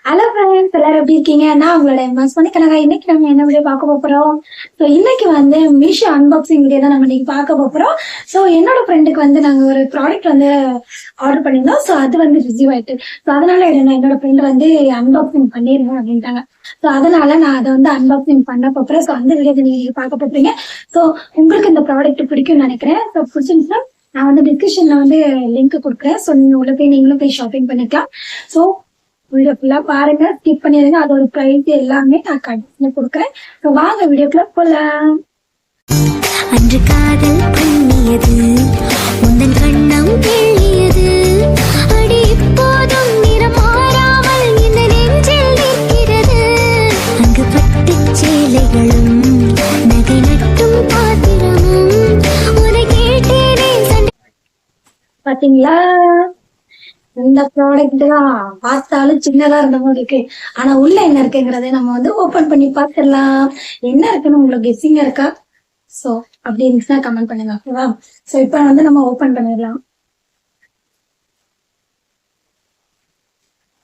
Hello friends, எல்லாரும் எப்படி இருக்கீங்க? நான் உங்களோட எம்எஸ் பண்ணிக்கலாங்க. இன்னைக்கு நம்ம என்ன வீடியோ பார்க்க போறோம்? ஸோ இன்னைக்கு வந்து மீஷோ அன்பாக்சிங் வீடியோ தான் நம்ம இன்னைக்கு பார்க்க போறோம். ஸோ என்னோட ஃப்ரெண்டுக்கு வந்து நாங்க ஒரு ப்ராடக்ட் வந்து ஆர்டர் பண்ணியிருந்தோம். ஸோ அது வந்து ரிசீவ் ஆயிட்டு, ஸோ அதனால என்னோட ஃப்ரெண்ட் வந்து அன்பாக்சிங் பண்ணிருங்க அப்படின்ட்டாங்க. ஸோ அதனால நான் அதை வந்து அன்பாக்சிங் பண்ண போறேன். ஸோ அந்த வீடியோ நீங்க பார்க்க போறீங்க. ஸோ உங்களுக்கு இந்த ப்ராடக்ட் பிடிக்கும்னு நினைக்கிறேன். ஸோ பிடிச்சிருந்துச்சுன்னா நான் வந்து டிஸ்கிரிப்ஷன்ல வந்து லிங்க் கொடுக்குறேன். ஸோ நீங்க உள்ள போய் நீங்களும் போய் ஷாப்பிங் பண்ணிக்கலாம். ஸோ வீடியோ ஃபுல்லா பாருங்க, ஸ்கிப் பண்ணிடுங்க. அதோட பிரைஸ் எல்லாமே நான் கண்டிப்பா கொடுக்குறேன். வாங்க வீடியோக்குள்ள போலாம். அன்று காதல் பண்ணியது உந்தன் கண்ணம் கிள்ளியது அடி இப்போதும் நிறம் மாறாமல் இந்த நெஞ்சில் நிற்கிறது. அங்கு பட்டு சேலைகளும் நகை நட்டும் பாத்திரமும் உன்னை கேட்டேனே. பாத்தீங்களா, இந்த ப்ராடக்ட் தான் பார்த்தாலும் சின்னதா இருந்த மாதிரி இருக்கு. ஆனா உள்ள என்ன இருக்குங்கிறத நம்ம வந்து ஓபன் பண்ணி பார்த்துடலாம். என்ன இருக்குன்னு உங்களுக்கு கெஸ்ஸிங்கா இருக்கா? சோ அப்படி இருந்துச்சுன்னா கமெண்ட் பண்ணுங்க, ஓகேவா? சோ இப்ப வந்து நம்ம ஓபன் பண்ணிடலாம்.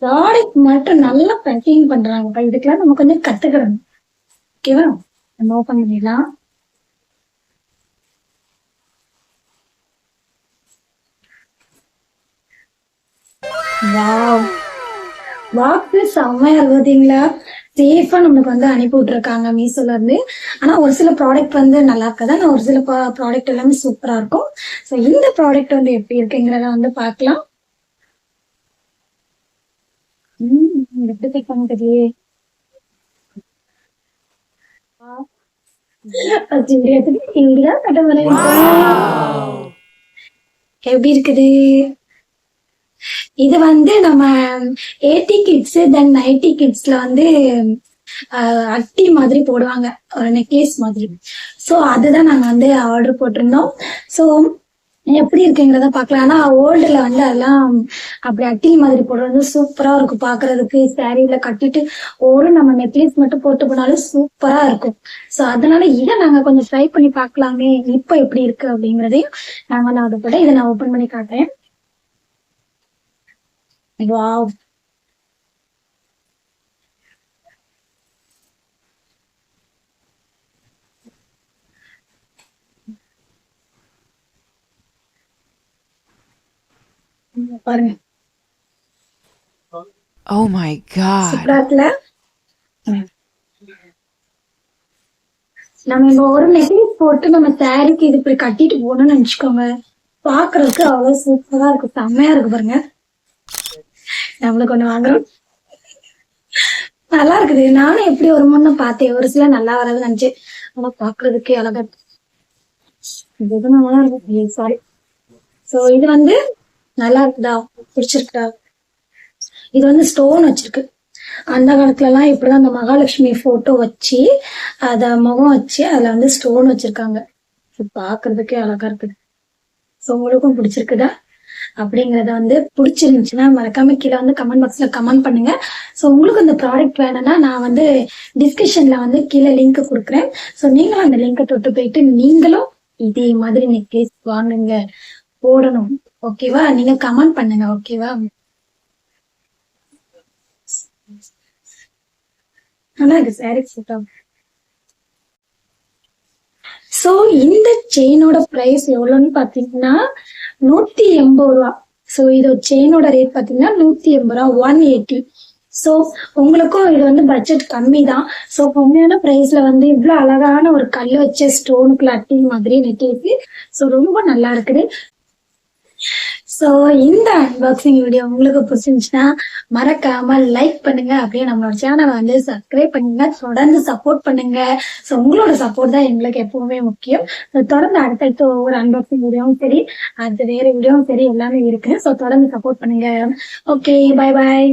ப்ராடக்ட் மட்டும் நல்லா பேக்கிங் பண்றாங்க. இதுக்கெல்லாம் நம்ம கொஞ்சம் கத்துக்கிறோம், ஓகேவா? நம்ம ஓபன் பண்ணிடலாம். வாவ், பாக்ஸ் செம்மையா பார்த்தீங்களா? சேஃபா நம்மளுக்கு வந்து அனுப்பி விட்டுருக்காங்க மீஷோல இருந்து. ஆனா ஒரு சில ப்ராடக்ட் வந்து நல்லா இருக்காது, ஆனா ஒரு சில ப்ராடக்ட் எல்லாமே சூப்பரா இருக்கும். ஸோ இந்த ப்ராடக்ட் வந்து எப்படி இருக்குங்கிறத வந்து பார்க்கலாம். எப்படி பிக் தெரியலையே. எப்படி இருக்குது? இது வந்து நம்ம 80 கிட்ஸ் தென் 90 கிட்ஸ்ல வந்து அட்டி மாதிரி போடுவாங்க, ஒரு நெக்லஸ் மாதிரி. ஸோ அதுதான் நாங்க வந்து ஆர்டர் போட்டிருந்தோம். ஸோ எப்படி இருக்குங்கிறத பார்க்கலாம். ஆனா ஓல்டுல வந்து அதெல்லாம் அப்படி அட்டி மாதிரி போடுறது சூப்பரா இருக்கும் பாக்குறதுக்கு. சாரீல கட்டிட்டு ஒரு நம்ம நெக்லஸ் மட்டும் போட்டு போனாலும் சூப்பரா இருக்கும். ஸோ அதனால இதை நாங்க கொஞ்சம் ட்ரை பண்ணி பார்க்கலாமே, இப்ப எப்படி இருக்கு அப்படிங்கறதையும் நாங்க வந்து ஆர்டர் போட்டேன். இதை நான் ஓபன் பண்ணி காட்டுறேன். வாவ், பாருங்க. Oh my god. சூப்பரா இருக்குல்ல? நம்ம இந்த ஒரு நெக்லஸ் போட்டு நம்ம சாரிக்கு இது இப்படி கட்டிட்டு போகணும்னு நினைச்சுக்கோங்க, பாக்குறதுக்கு அவ்வளவு சூப்பரா இருக்கு. செம்மையா இருக்கு பாருங்க. நம்மளுக்கு ஒண்ணு வாங்குறோம், நல்லா இருக்குது. நானும் எப்படி ஒரு முன்ன பார்த்தேன், ஒரு சில நல்லா வராதுன்னு நினைச்சேன். ஆனா பாக்குறதுக்கே அழகா இருக்கு. சாரி. சோ இது வந்து நல்லா இருக்குதா, பிடிச்சிருக்குதா? இது வந்து ஸ்டோன் வச்சிருக்கு. அந்த காலத்துல எல்லாம் இப்படிதான் அந்த மகாலட்சுமி போட்டோ வச்சு அத முகம் வச்சு அதுல வந்து ஸ்டோன் வச்சிருக்காங்க. பாக்குறதுக்கே அழகா இருக்குது. சோ உங்களுக்கும் பிடிச்சிருக்குதா அப்படிங்கறத வந்து பிடிச்சிருந்துச்சுன்னா மறக்காம கீழே வந்து கமெண்ட் பாக்ஸ்ல கமெண்ட் பண்ணுங்க. ஸோ உங்களுக்கு இந்த ப்ராடக்ட் வேணும்னா நான் வந்து டிஸ்கிரிப்ஷன்ல வந்து கீழே லிங்க் கொடுக்குறேன். ஸோ நீங்களும் அந்த லிங்கை தொட்டு போயிட்டு நீங்களும் இதே மாதிரி நெக்லஸ் வாங்குங்க, போடணும், ஓகேவா? நீங்க கமெண்ட் பண்ணுங்க, ஓகேவா? நல்லா இருக்கு சாரி போட்டோ. சோ இந்த செயினோட பிரைஸ் எவ்வளவுன்னு பாத்தீங்கன்னா 180 ரூபா. சோ இது செயினோட ரேட் பாத்தீங்கன்னா 180 ரூபா, 180. சோ உங்களுக்கும் இது வந்து பட்ஜெட் கம்மி தான். சோ கம்மியான பிரைஸ்ல வந்து இவ்வளவு அழகான ஒரு கல் வச்ச ஸ்டோனுக்குள்ள அட்டி மாதிரி நெக்லஸ். சோ ரொம்ப நல்லா இருக்குது. சோ இந்த அன்பாக்சிங் வீடியோ உங்களுக்கு பிடிச்சிருந்துச்சுன்னா மறக்காம லைக் பண்ணுங்க, அப்படியே நம்மளோட சேனலை வந்து சப்ஸ்கிரைப் பண்ணுங்க, தொடர்ந்து சப்போர்ட் பண்ணுங்க. சோ உங்களோட சப்போர்ட் தான் எங்களுக்கு எப்பவுமே முக்கியம். தொடர்ந்து அடுத்தடுத்து ஒவ்வொரு அன்பாக்சிங் வீடியோவும் சரி, அடுத்த வேற வீடியோவும் சரி, எல்லாமே இருக்கு. சோ தொடர்ந்து சப்போர்ட் பண்ணுங்க. Okay, bye bye.